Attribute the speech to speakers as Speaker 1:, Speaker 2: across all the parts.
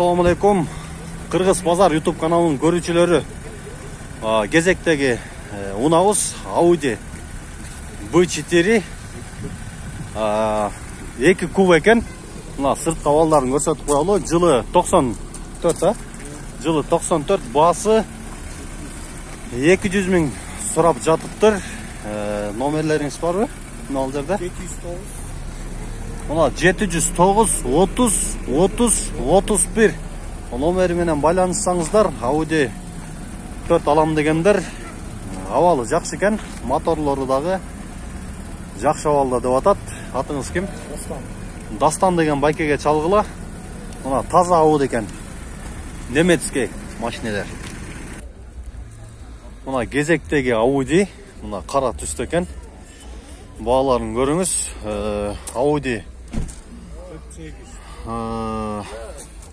Speaker 1: Assalamu alaikum. Kırgız Pazar YouTube kanalının görücüleri. Gezekteki unavuz Audi B4 2 kub eken. Mына сыртқы авалдарын көрсөтүп коелу. Жылы 94 Жылы 94, басы 200 000 сурап жатыптыр. Номерлеріңіз барбы? Мына ал жерде 709. Мына 709 30 30 31 номери менен байланышсаңыздар, Audi 4 алам дегендер. Авалы жакшы экен, моторлору дагы жакшы авалда деп атат. Атыңыз ким? Дастан деген байкеге чалгыла. Мына таза Audi экен. Немецкий машинелер. Мына кезектеги Audi, мына кара түстө экен. Бааларын көрүңүз. Audi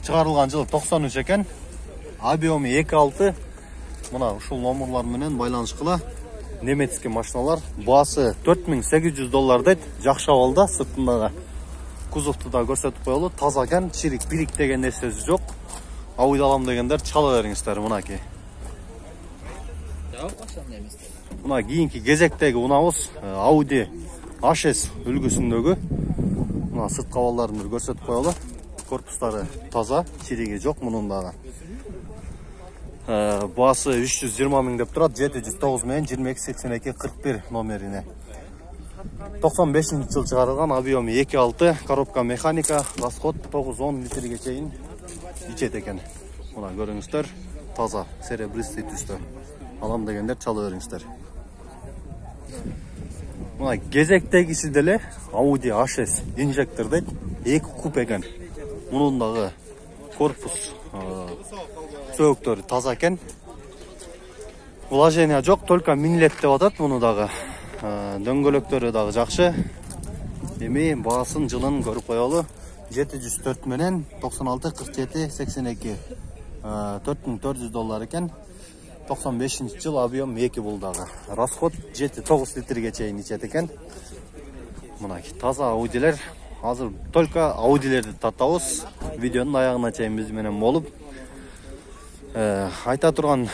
Speaker 1: чыгарылган жылы 93 экен. Объемы 2.6. Мына ушул номерлар менен байланышкыла. Немецкий машиналар. Басы $4800 дейт. Жакшы абалда, сыртындагы кузовту да көрсөтүп коелу. Таза экен, чирик бирик деген нерсеси жок. Audi алам дегендер чала бериңиздер мынакей. Мына кийинки кезектеги унабыз Audi HS үлгүсүндөгү. Мына сырткы абалдарын көрсөтүп коелу. Корпустары таза, чириги жок мунун дагы. Басы 320 000 деп турат. 709 менен 228241 номерине. 95 жыл чыгарылган, объемы 2.6, коробка механика, расход 9-10 литрге чейин ичет экен. Мына көрүңүздөр, таза, серебристый түстө. Алам дегендер чала бериңиздер. Мына кезектегиси деле Audi HS инжектор дейт. 2 куб экен. Мунун дагы корпус сөөгтөрү таза экен. Вложение жок, только минилет деп атат муну дагы. Дөңгөлөктөрү дагы жакшы. Эми баасын жылын көрүп коелу. 704 менен 96 47 82 $4400 экен. 95 жыл, объем 2 бул дагы. Расход 7-9 литрге чейин ичет экен. Мына таза Audi'лер. Азыр только Audi'лерди татабыз. Видеонун аягына чейин биз менен болуп. Айта турган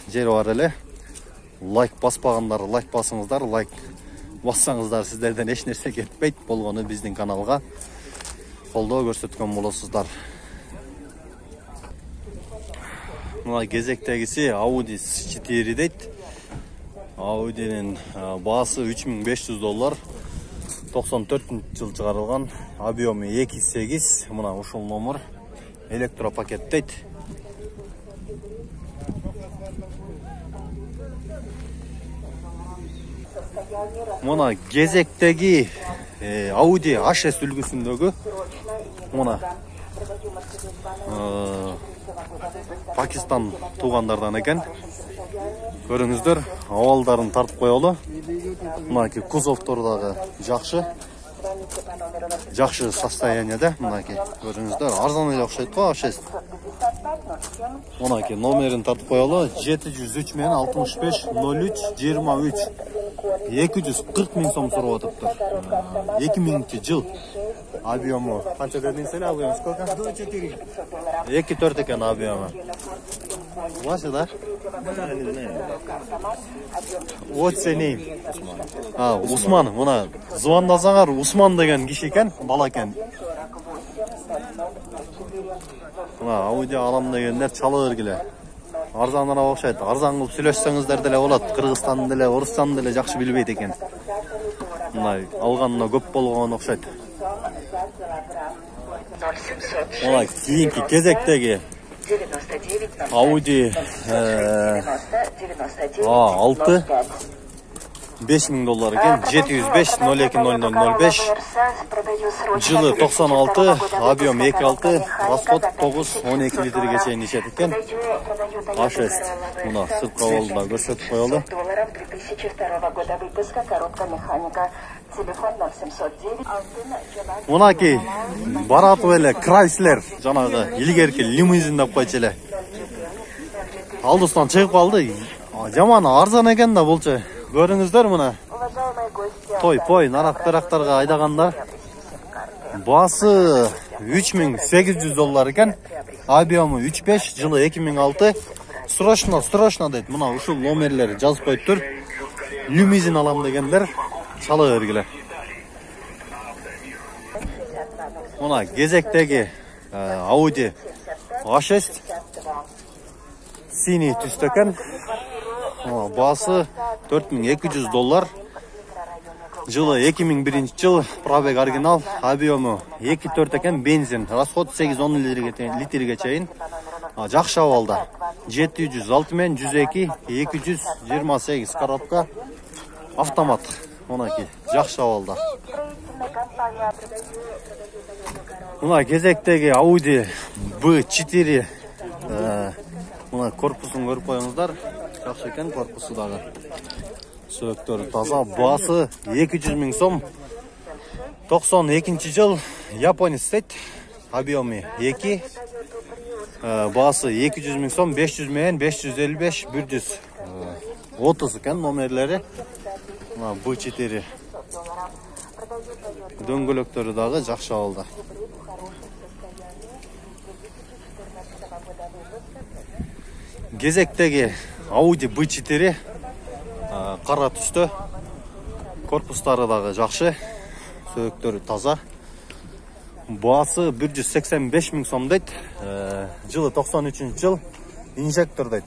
Speaker 1: жери бар эле. Лайк баспагандар, лайк басыңыздар, лайк бассаңыздар сиздерден эч нерсе кетпейт. Болгону биздин каналга колдоо көрсөткөн болосуздар. Мына кезектегиси Audi S4 дейт. Audi'нин баасы $3500. 94 жыл чыгарылган, объемы 2.8. Мына ушул номер электропакет дейт. Мына кезектеги Audi HS үлгүсүндөгү мына Пакистан туугандардан экен. Көрүңүздөр, авалдарын тартып коелу. Мынаки кузовтору дагы жакшы. Жакшы состояниеде. Мынаки көрүңүздөр, арзан эле окшойт го HS. Мынаки номерин тартып коелу. 703 менен 65 03 23 240 000 сом сурап атыптыр. 2000 жыл. Объему канча дедиңиз эле? Объему сколько? 2.4. 2.4 экен объему. Ваши, да? What's your name? Усман. Мына звондасаңар Усман деген киши экен, бала экен. Мына Audi алам дегендер чала бергиле. Арзандан окшойт. Арзан кылып сүйлөшсөңүздөр деле болот. Кыргызстан деле, Орустан деле жакшы билбейт экен. Мына алганына көп болгон окшойт. Мына кийинки кезектеги Audi A6 $5000 экен. 705 02 0005 жылы 96, объем 2.6, расход 9-12 литрге чейин ичет экен. HS мына сырткы абалда көрсөтүп коелу. Мынаки баратып эле Chrysler, жанагы илгерки лимузин деп койчу эле. Алдыстан чыгып калды. Жаман арзан экен да болчу. Көрүңүздөр мына. Той нарак-тарактарга айдагандар. Басы $3800 екен. Объемы 3.5, жылы 2006. Срочно дейді. Мына ушул номерлери жазып коюп тур. Лимузин алам дегендер чала бергиле. Мына кезектеги Audi A6 синий түстө экен. Баасы $4200. Жылы 2001 жыл, пробег оригинал, объемы 2.4 екен, бензин, расход 8-10 литрге чейин. Жакшы абалда. 706 мен 102, 228 коробка, автомат. Монаки, жакшы абалда. Мына кезектеги Audi B4. Мына корпусун көрүп коюңуздар. Жакшы экен корпусу дагы. Söktörü таза, басы 200 000 сом. 92 жыл, Японец дейт. Объемы 2. Басы 200 000 сом, 500 мен 555, 130 екен номерлери. B4. Дөңгөлөктөрү дагы жакшы абалда. Кезектеги Audi B4 кара түстө. Корпустары дагы жакшы. Сөктөрү таза. Баасы 185 000 сом дейт. Жылы 93 жыл. Инжектор дейт.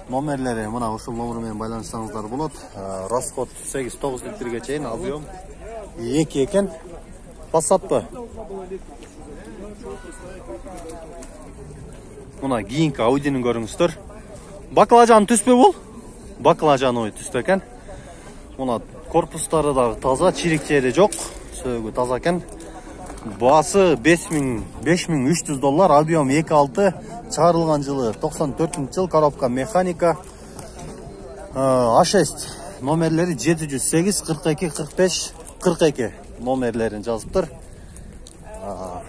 Speaker 1: Номерлери мына ушул номер менен байланышсаңыздар болот. Расход 8-9 литрге чейин, объем 2 экен. Passatпы. Мына кийинки Audi'ни көрүңүздөр. Баклажан түспө бул? Баклажановый түстө экен. Мына корпустары дагы таза, чирикчери жок. Сөөгү таза экен. Баасы $5300, объем 2.6, чыгарылган жылы 94 жыл, коробка механика. A6 номерлери 708, 42, 45, 42 номерлерин жазыптыр.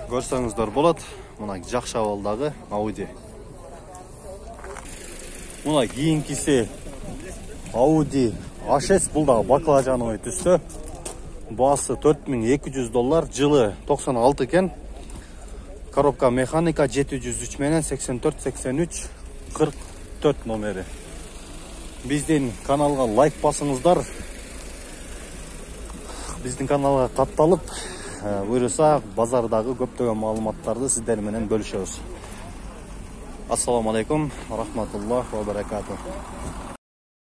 Speaker 1: Көрсөңүздөр болот. Мына жакшы абалдагы Audi. Мына кийинкиси Audi A6, бул дагы баклажановый түстө. Баасы $4200, жылы 96 экен. Коробка механика 703 менен 84, 83, 44 номери. Биздин каналга лайк басыңыздар. Биздин каналга катталып, буюрса базардагы көптөгөн маалыматтарды сиздер менен бөлүшөбүз. Ассаламу алейкум, рахматуллах ва баракатух.